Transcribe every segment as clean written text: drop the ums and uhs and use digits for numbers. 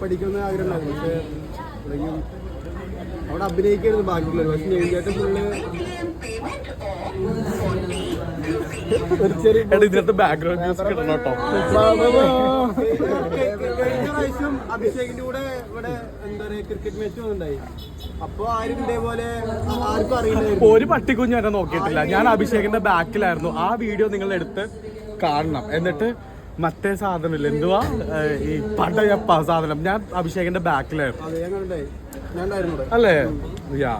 പഠിക്കുന്ന ആഗ്രഹം ഉണ്ടായിരുന്നു. പക്ഷേ അവിടെ അഭിനയിക്കായിരുന്നു ബാക്കിയുള്ളത്. പക്ഷെ നെയ്യായിട്ട് ഫുള്ള് ഇതിനകത്ത് ബാക്ക്ഗ്രൗണ്ട് മ്യൂസിക് ഇടണം കേട്ടോ. കഴിഞ്ഞ പ്രാവശ്യം അഭിഷേകിന്റെ കൂടെ ഇവിടെ എന്താ പറയുക ക്രിക്കറ്റ് മാച്ച് വന്നിട്ടുണ്ടായി. അപ്പൊ ആരും ഇതേപോലെ ആർക്കും അറിയില്ലായിരുന്നു. ഒരു പട്ടിക്കുഞ്ഞ് എന്നെ നോക്കിയിട്ടില്ല. ഞാൻ അഭിഷേകിന്റെ ബാക്കിലായിരുന്നു. ആ വീഡിയോ നിങ്ങൾ എടുത്ത് കാണണം. എന്നിട്ട് മറ്റേ സാധനമില്ല, എന്തുവാ ഈ പടയപ്പ സാധനം, ഞാൻ അഭിഷേകിന്റെ ബാക്കിലായിരുന്നു. അല്ലേ? യാ,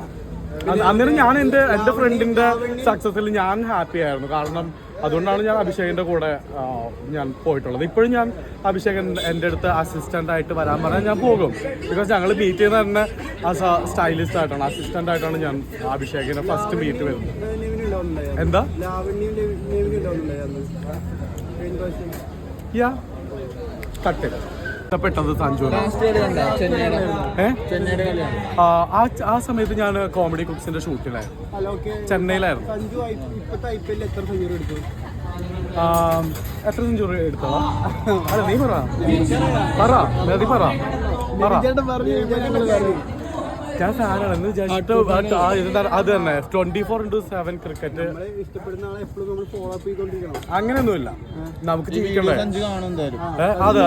അന്നേരം ഞാൻ എന്റെ ഫ്രണ്ടിന്റെ സക്സസിൽ ഞാൻ ഹാപ്പി ആയിരുന്നു. കാരണം അതുകൊണ്ടാണ് ഞാൻ അഭിഷേകിന്റെ കൂടെ ഞാൻ പോയിട്ടുള്ളത്. ഇപ്പോഴും ഞാൻ അഭിഷേകൻ എൻ്റെ അടുത്ത് അസിസ്റ്റന്റ് ആയിട്ട് വരാൻ പറഞ്ഞാൽ ഞാൻ പോകും. ബിക്കോസ് ഞങ്ങൾ മീറ്റ് ചെയ്യുന്ന തന്നെ ആസ് എ സ്റ്റൈലിസ്റ്റ് ആയിട്ടാണ്, അസിസ്റ്റന്റ് ആയിട്ടാണ് ഞാൻ അഭിഷേകിനെ ഫസ്റ്റ് മീറ്റ് വരുന്നത്. എന്താ യാ കട്ട് ഇഷ്ടപ്പെട്ടത് സഞ്ജുവിന്. ആ സമയത്ത് ഞാൻ കോമഡി കുക്സിന്റെ ഷൂട്ടിലായിരുന്നു, ചെന്നൈയിലായിരുന്നു. എത്ര സെഞ്ചുറി എടുത്തോ? അല്ല നീ പറ ഞാൻ ഫാനാണ് എന്ന് വിചാരിച്ചിട്ട് അത് തന്നെ 24/7 ക്രിക്കറ്റ് അങ്ങനെയൊന്നുമില്ല. നമുക്ക് ജീവിക്കണ്ടേ? അതെ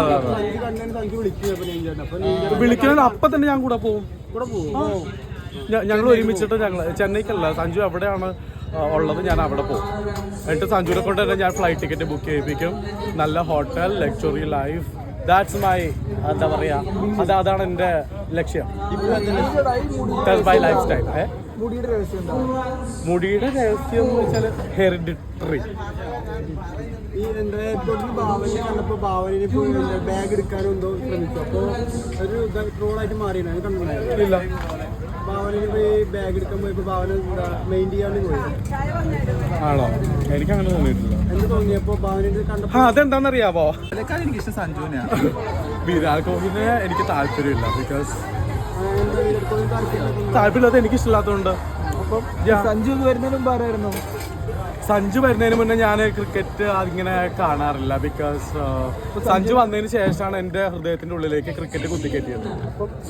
വിളിക്കണ അപ്പൊ തന്നെ ഞാൻ കൂടെ പോവും. ഞങ്ങൾ ഒരുമിച്ചിട്ട് ചെന്നൈക്കല്ല, സഞ്ജു എവിടെയാണ് ഉള്ളത് ഞാൻ അവിടെ പോകും. എന്നിട്ട് സഞ്ജുവിനെ കൊണ്ട് തന്നെ ഞാൻ ഫ്ലൈറ്റ് ടിക്കറ്റ് ബുക്ക് ചെയ്യിപ്പിക്കും. നല്ല hotel, luxury life, that's my എന്താ പറയാ, അതാണ് എൻ്റെ ലക്ഷ്യം. My lifestyle. മുടിയുടെ രഹസ്യം എന്ന് വെച്ചാൽ ഹെറിഡിറ്ററി. ഈ എന്താ എയർപോർട്ടിൽ ഭാവനെ കണ്ടപ്പോൾ ഭാവനെ ബാഗ് എടുക്കാനോ എന്തോ ശ്രമിച്ചു. അപ്പോൾ ഒരു ട്രോളായിട്ട് മാറിയാണ് കണ്ടില്ല. ഭാവനയിൽ പോയി ബാഗ് എടുക്കാൻ പോയപ്പോൾ ഭാവന മെയിൻ ചെയ്യാണ്ട് പോയി. ആണോ? എനിക്ക് അങ്ങനെ തോന്നിയിട്ടില്ല. എന്ത് തോന്നിയപ്പോൾ ഭാവന കണ്ടപ്പോൾ? അതെന്താണെന്നറിയാവോ, എനിക്കിഷ്ടം സഞ്ജുവിനെയാണ്. വിരാട് കോഹ്ലിനെ എനിക്ക് താല്പര്യമില്ല. ബിക്കോസ് താല്പര്യമില്ലാത്ത എനിക്ക് ഇഷ്ടമില്ലാത്തതുകൊണ്ട്. അപ്പം സഞ്ജു വരുന്നതിന് മുമ്പ് ആരായിരുന്നു? സഞ്ജു വരുന്നതിന് മുന്നേ ഞാൻ ക്രിക്കറ്റ് അതിങ്ങനെ കാണാറില്ല. ബിക്കോസ് സഞ്ജു വന്നതിന് ശേഷമാണ് എൻ്റെ ഹൃദയത്തിന്റെ ഉള്ളിലേക്ക് ക്രിക്കറ്റ് കുത്തിക്കയറ്റിയത്.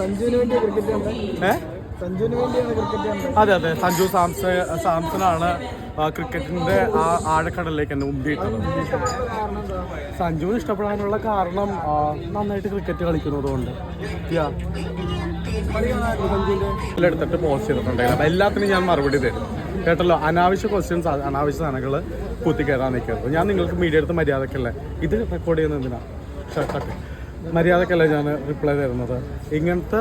സഞ്ജുവിന് വേണ്ടി ക്രിക്കറ്റ് സഞ്ജുവിന് വേണ്ടിയാണ് ക്രിക്കറ്റ്? അതെ സഞ്ജു സാംസണാണ് ക്രിക്കറ്റിന്റെ ആ ആഴക്കടലിലേക്ക് എന്നെ ഉന്തിയിട്ടത്. സഞ്ജുവിന് ഇഷ്ടപ്പെടാനുള്ള കാരണം നന്നായിട്ട് ക്രിക്കറ്റ് കളിക്കുന്നതുകൊണ്ട്. എടുത്തിട്ട് പോസ്റ്റ് ചെയ്തിട്ടുണ്ടെങ്കിൽ എല്ലാത്തിനും ഞാൻ മറുപടി തരും കേട്ടല്ലോ. അനാവശ്യ ക്വസ്റ്റ്യൻസ്, അനാവശ്യ സാധനങ്ങൾ കുത്തിക്കയറാൻ നിൽക്കരുത്. ഞാൻ നിങ്ങൾക്ക് മീഡിയ എടുത്ത് മര്യാദക്കല്ലേ ഇത് റെക്കോർഡ് ചെയ്യുന്നത്, എന്തിനാ മര്യാദക്കല്ലേ ഞാൻ റിപ്ലൈ തരുന്നത്? ഇങ്ങനത്തെ